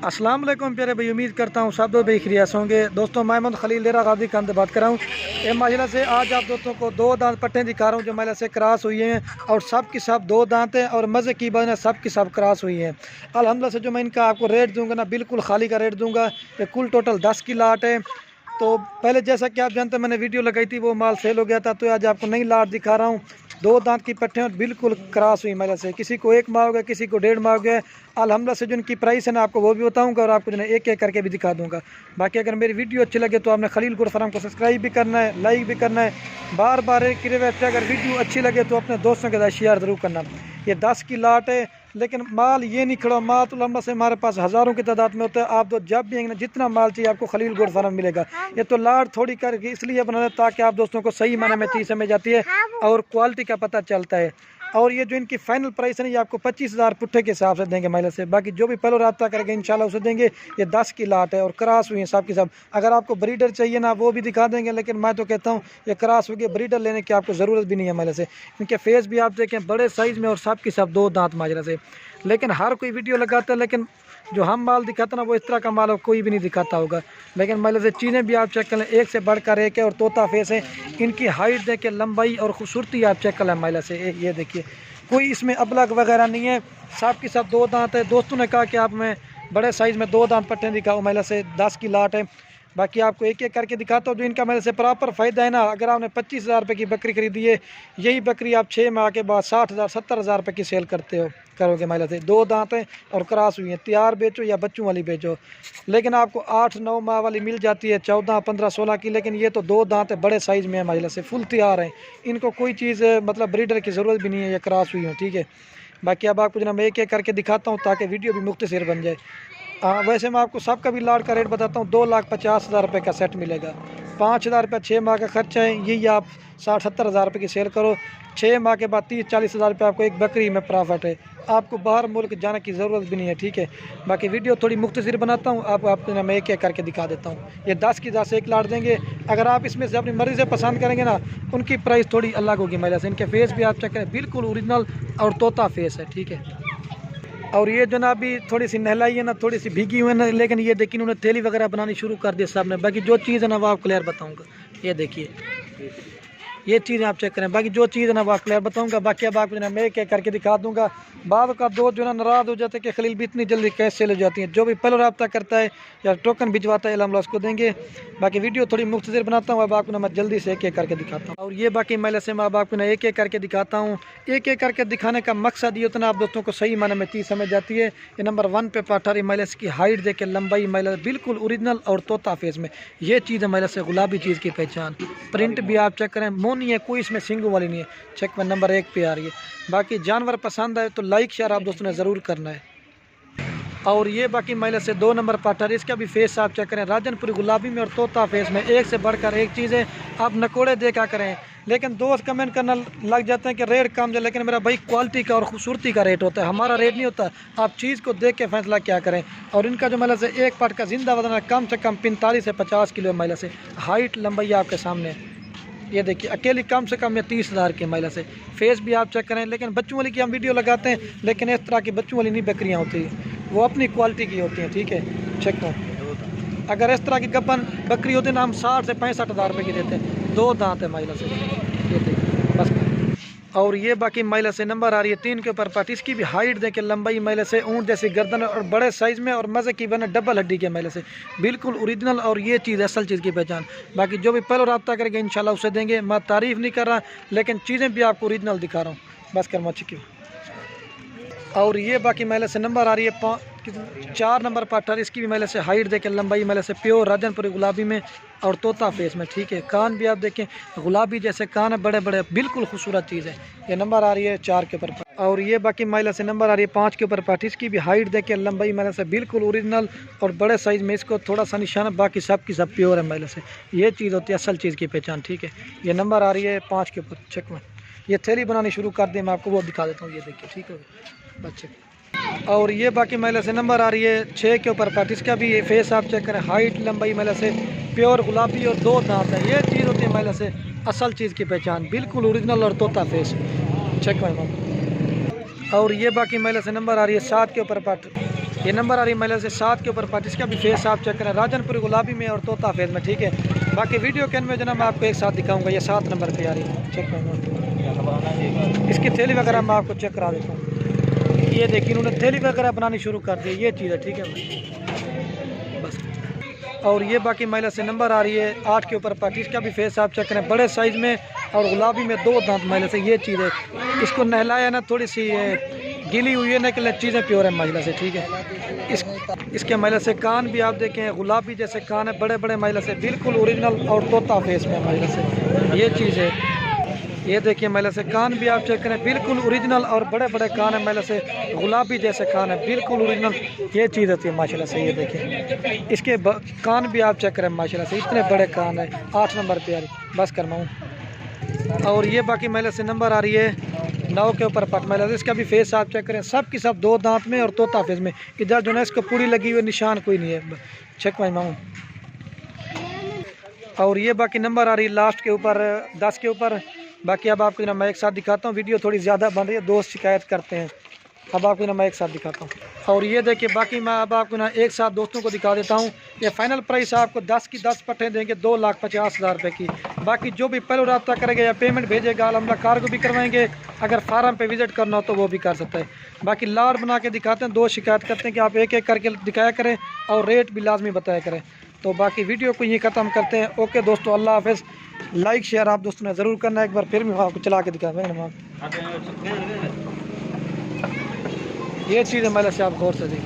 अस्सलाम वालेकुम प्यारे भाई, उम्मीद करता हूँ सब दोस्त भाई खैरियत से होंगे। दोस्तों मैं मोहम्मद खलील डेरा गाजी खान से बात कर रहा हूँ। ये माशाल्लाह से आज आप दोस्तों को दो दांत पट्टे दिखा रहा हूँ जो माशाल्लाह से क्रॉस हुई हैं और सब की सब दो दांत हैं और मज़े की बात है सब की सब क्रॉस हुई हैं। अल्हम्दुलिल्लाह से जो मैं इनका आपको रेट दूँगा ना बिल्कुल खाली का रेट दूँगा। ये कुल टोटल 10 की लाट है। तो पहले जैसा कि आप जानते हैं मैंने वीडियो लगाई थी वो माल सेल हो गया था, तो आज आपको नई लाट दिखा रहा हूँ। दो दांत की पट्टे और बिल्कुल क्रॉस हुई मेरे से, किसी को 1 माह हो गया, किसी को 1.5 माह हो गया। अल्हम्दुलिल्लाह से जो इनकी प्राइस है ना आपको वो भी बताऊंगा और आपको जो है एक एक करके भी दिखा दूंगा। बाकी अगर मेरी वीडियो अच्छी लगे तो आपने खलील गुड फार्म को सब्सक्राइब भी करना है, लाइक भी करना है। बार बार एक रिक्वेस्ट है, अगर वीडियो अच्छी लगे तो अपने दोस्तों के साथ शेयर ज़रूर करना। ये 10 की लाट है, लेकिन माल ये नहीं खड़ा, माल तो लंबा से हमारे पास हज़ारों की तादाद में होता है। आप तो जब भी आएंगे जितना माल चाहिए आपको खलील गुड फार्म मिलेगा। ये तो लाट थोड़ी करके इसलिए बनाना ताकि आप दोस्तों को सही माने में चीज़ समझ जाती है और क्वालिटी का पता चलता है। और ये जो इनकी फाइनल प्राइस है ना ये आपको 25,000 पुट्ठे के हिसाब से देंगे महिला से। बाकी जो भी पहले रब्ता करेंगे इंशाल्लाह उसे देंगे। ये 10 की लाट है और क्रॉस हुई है सब की सब। अगर आपको ब्रीडर चाहिए ना वो भी दिखा देंगे, लेकिन मैं तो कहता हूँ ये क्रॉस हो गई, ब्रीडर लेने की आपको ज़रूरत भी नहीं है महिला से। इनके फेस भी आप देखें बड़े साइज़ में और सब की सब दो दांत माजरा से। लेकिन हर कोई वीडियो लगाता है, लेकिन जो हम माल दिखाते ना वो इस तरह का माल कोई भी नहीं दिखाता होगा। लेकिन मतलब से चीज़ें भी आप चेक कर लें, एक से बढ़कर एक है और तोता फेस है। इनकी हाइट देखें, लंबाई और खूबसूरती आप चेक कर लें महिला से। ये देखिए कोई इसमें अबलग वगैरह नहीं है, सब की सब दो दांत है। दोस्तों ने कहा कि आप मैं बड़े साइज़ में दो दांत पट्टे दिखाऊँ, महिला से 10 की लाट है। बाकी आपको एक एक करके दिखाता हूँ जो इनका मेरे से प्रॉपर फ़ायदा है ना। अगर आपने 25,000 रुपये की बकरी खरीदी है, यही बकरी आप 6 माह के बाद 60,000 70,000 रुपये की सेल करोगे महिला से। दो दांत हैं और क्रॉस हुई हैं, तैयार बेचो या बच्चों वाली बेचो। लेकिन आपको 8-9 माह वाली मिल जाती है 14, 15, 16 की। लेकिन ये तो दो दांत है, बड़े साइज़ में है महिला से, फुल तैयार हैं। इनको कोई चीज़ मतलब ब्रीडर की ज़रूरत भी नहीं है, ये क्रॉस हुई हो, ठीक है। बाकी अब आपको जना मैं एक एक करके दिखाता हूँ ताकि वीडियो भी मुख्तसर बन जाए। वैसे मैं आपको सबका भी लाट का रेट बताता हूँ। 2,50,000 रुपये का सेट मिलेगा। 5,000 रुपये 6 माह का खर्चा है, यही आप 60-70,000 रुपये की सेल करो। 6 माह के बाद 30-40,000 रुपये आपको एक बकरी में प्रॉफिट है। आपको बाहर मुल्क जाने की ज़रूरत भी नहीं है, ठीक है। बाकी वीडियो थोड़ी मुख्तसर बनाता हूँ, आपको मैं एक एक करके दिखा देता हूँ। ये 10 की 10 एक लाट देंगे। अगर आप इसमें से अपनी मर्ज़ी से पसंद करेंगे ना उनकी प्राइस थोड़ी अलग होगी महिला से। इनके फेस भी आप चेक करें, बिल्कुल ओरिजिनल और तोता फेस है, ठीक है। और ये जो ना अभी थोड़ी सी नहलाई है ना, थोड़ी सी भीगी हुई है ना, लेकिन ये देखिए उन्होंने थैली वगैरह बनानी शुरू कर दी साहब ने। बाकी जो चीज़ है ना वो आप क्लियर बताऊंगा। ये देखिए ये चीज़ें आप चेक करें, बाकी जो चीज़ है ना वो आप क्लियर बताऊंगा। बाकी अब आपको ना मैं एक एक करके दिखा दूंगा। बाद का दो जो ना नाराज़ हो जाते हैं कि खलील भी इतनी जल्दी कैसे सेल हो जाती हैं। जो भी पहले रब्ता करता है या टोकन भिजवाता है अल्हम्दुलिल्लाह उसको देंगे। बाकी वीडियो थोड़ी मुख्तसर बनाता हूँ, अब आपको ना मैं जल्दी से एक एक करके दिखाता हूँ। और ये बाकी महिला से मैं अब आपको ना एक एक करके दिखाता हूँ। एक एक करके दिखाने का मकसद ये होता है आप दोस्तों को सही माने में चीज़ समझ जाती है। ये नंबर 1 पे पाठारी महिला की हाइट देखे, लंबाई महिला बिल्कुल ओरिजिनल और तोता फेस में। ये चीज़ है महिला से गुलाबी चीज़ की पहचान। प्रिंट भी आप चेक करें, मोनी है, कोई इसमें सिंगू वाली नहीं है। चेक में नंबर 1 पे आ रही है। बाकी जानवर पसंद आए तो लाइक शेयर आप दोस्तों ने ज़रूर करना है। और ये बाकी महिला से 2 नंबर पार्टनर, इसका भी फेस आप चेक करें, राजनपुरी गुलाबी में और तोता फेस में। एक से बढ़कर एक चीज़ है, आप नकोड़े देखा करें। लेकिन दोस्त कमेंट करना लग जाते हैं कि रेट कम है, लेकिन मेरा भाई क्वालिटी का और खूबसूरती का रेट होता है, हमारा रेट नहीं होता। आप चीज़ को देख के फैसला क्या करें। और इनका जो महिला से एक पार्ट का जिंदा वजन है कम से कम 45 से 50 किलो महिला से। हाइट लंबाई आपके सामने ये देखिए, अकेली कम से कम ये 30,000 की महिला से। फेस भी आप चेक करें। लेकिन बच्चों वाली की हम वीडियो लगाते हैं, लेकिन इस तरह की बच्चों वाली नहीं बकरियां होती, वो अपनी क्वालिटी की होती हैं, ठीक है। चेक करो, अगर इस तरह की गब्बन बकरी होती है ना हम 60 से 65,000 रुपये की देते हैं। दो दांत है महिला से, ये देखिए बस। और ये बाकी महिला से नंबर आ रही है 3 के ऊपर पार्ट। इसकी भी हाइट देखे, लंबाई महिला से ऊँट जैसी गर्दन और बड़े साइज़ में और मज़े की बने डबल हड्डी के महिला से, बिल्कुल ओरिजिनल। और ये चीज़ असल चीज़ की पहचान। बाकी जो भी पहले रब्ता करेंगे इंशाल्लाह उसे देंगे। मैं तारीफ़ नहीं कर रहा, लेकिन चीज़ें भी आपको ओरिजिनल दिखा रहा हूँ, बस कर मत क्यों। और ये बाकी महिला से नंबर आ रही है 4 नंबर पार्टनर। इसकी भी महिला से हाइट देखें, लंबाई महिला से प्योर राजनपुरी गुलाबी में और तोता फेस में, ठीक है। कान भी आप देखें गुलाबी जैसे कान है, बड़े बड़े, बिल्कुल खूबसूरत चीज़ है। ये नंबर आ रही है 4 के ऊपर। और ये बाकी महिला से नंबर आ रही है 5 के ऊपर पार्ट। इसकी भी हाइट देखें, लंबाई महिला से बिल्कुल ओरिजिनल और बड़े साइज़ में। इसको थोड़ा सा निशान है, बाकी सब की सब प्योर है महिला से। ये चीज़ होती है असल चीज़ की पहचान, ठीक है। ये नंबर आ रही है 5 के ऊपर। चेक में ये थैली बनानी शुरू कर दी, मैं आपको वो दिखा देता हूँ। ये देखिए, ठीक है बच्चे। और ये बाकी महिला से नंबर आ रही है 6 के ऊपर पार्ट। इसका भी फेस आप चेक करें, हाइट लंबाई महिला से प्योर गुलाबी और 2 दांत है। ये चीज़ होती है महिला से असल चीज़ की पहचान, बिल्कुल ओरिजिनल और तोता फेस। चेक करें। और ये बाकी महिला से नंबर आ रही है 7 के ऊपर पार्ट। ये नंबर आ रही महिला से 7 के ऊपर पार्टी, इसका भी फेस आप चेक करें, राजनपुर गुलाबी में और तोता फेस में, ठीक है। बाकी वीडियो के में जो ना मैं आपको एक साथ दिखाऊंगा, ये 7 नंबर पे आ रही है, चेक करें। इसकी थैली वगैरह मैं आपको चेक करा देता हूँ। ये देखिए इन्होंने थैली वगैरह बनानी शुरू कर दी, ये चीज़ है, ठीक है बस। और ये बाकी महिला से नंबर आ रही है 8 के ऊपर पार्टी, इसका भी फेस आप चेक करें, बड़े साइज़ में और गुलाबी में 2 दांत महिला से, ये चीज़ है। इसको नहलाया ना, थोड़ी सी गीली हुई है ना, कि चीज़ें प्योर है महिला से, ठीक है। इसके महिला से कान भी आप देखें, गुलाबी जैसे कान है, बड़े बड़े महिला से, बिल्कुल ओरिजिनल और तोता फेस में महिला से, ये चीज़ है। ये देखिए महिला से कान भी आप चेक करें, बिल्कुल ओरिजिनल और बड़े बड़े कान है महिला से, गुलाबी जैसे कान है, बिल्कुल ओरिजिनल, ये चीज़ होती है माशाल्लाह से। ये देखिए इसके कान भी आप चेक करें माशाल्लाह से, इतने बड़े कान है। 8 नंबर पे आ रही, बस करवाऊँ। और ये बाकी महिला से नंबर आ रही है 9 के ऊपर पट महिला से, इसका भी फेस आप चेक करें, सब की सब 2 दांत में और तोता फेस में, इधर जो है इसको पूरी लगी हुई निशान कोई नहीं है, चेक माऊँ। और ये बाकी नंबर आ रही है लास्ट के ऊपर 10 के ऊपर। बाकी अब आपको ना मैं एक साथ दिखाता हूँ, वीडियो थोड़ी ज़्यादा बन रही है, दोस्त शिकायत करते हैं। अब आपको ना मैं एक साथ दिखाता हूँ। और ये देखिए बाकी मैं अब आपको ना एक साथ दोस्तों को दिखा देता हूँ। ये फाइनल प्राइस आपको 10 की 10 पट्टे देंगे 2,50,000 रुपये की। बाकी जो भी पहले रब्ता करेगा या पेमेंट भेजेगा अलहमदा कार्गो भी करवाएंगे, अगर फार्म पे विज़िट करना हो तो वो भी कर सकता है। बाकी लाड बना के दिखाते हैं, दोस्त शिकायत करते हैं कि आप एक एक करके दिखाया करें और रेट भी लाजमी बताया करें। तो बाकी वीडियो को यहीं ख़त्म करते हैं। ओके दोस्तों, अल्लाह हाफ़िज़। लाइक शेयर आप दोस्तों ने ज़रूर करना है। एक बार फिर मैं आपको चला के दिखा, ये चीज़ है महिला से आप गौर से देखिए।